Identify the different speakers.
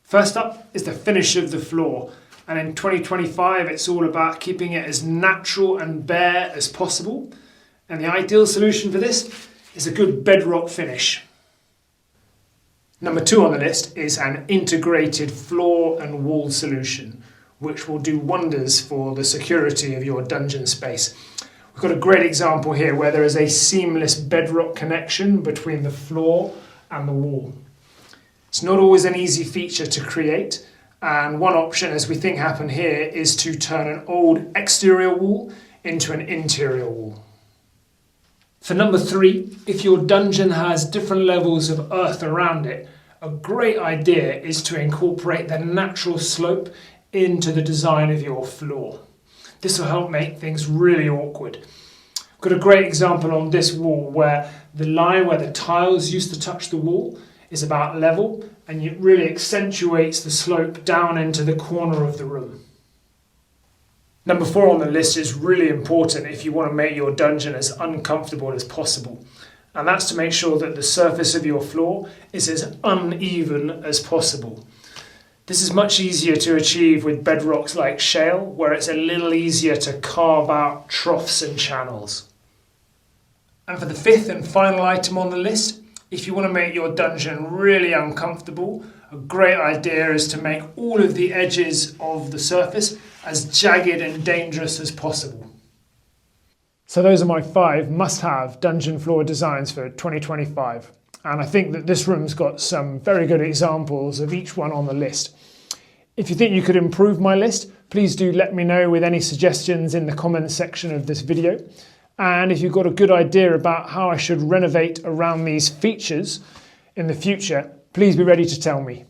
Speaker 1: First up is the finish of the floor, and in 2025 it's all about keeping it as natural and bare as possible, and the ideal solution for this is a good bedrock finish. Number 2 on the list is an integrated floor and wall solution, which will do wonders for the security of your dungeon space. We've got a great example here where there is a seamless bedrock connection between the floor and the wall. It's not always an easy feature to create, and one option, as we think happened here, is to turn an old exterior wall into an interior wall. For number 3, if your dungeon has different levels of earth around it, a great idea is to incorporate the natural slope into the design of your floor. This will help make things really awkward. We've got a great example on this wall where the line where the tiles used to touch the wall is about level, and it really accentuates the slope down into the corner of the room. Number 4 on the list is really important if you want to make your dungeon as uncomfortable as possible, and that's to make sure that the surface of your floor is as uneven as possible. This is much easier to achieve with bedrocks like shale, where it's a little easier to carve out troughs and channels. And for the 5th and final item on the list, if you want to make your dungeon really uncomfortable, a great idea is to make all of the edges of the surface as jagged and dangerous as possible. So those are my 5 must-have dungeon floor designs for 2025. And I think that this room's got some very good examples of each one on the list. If you think you could improve my list, please do let me know with any suggestions in the comments section of this video. And if you've got a good idea about how I should renovate around these features in the future, please be ready to tell me.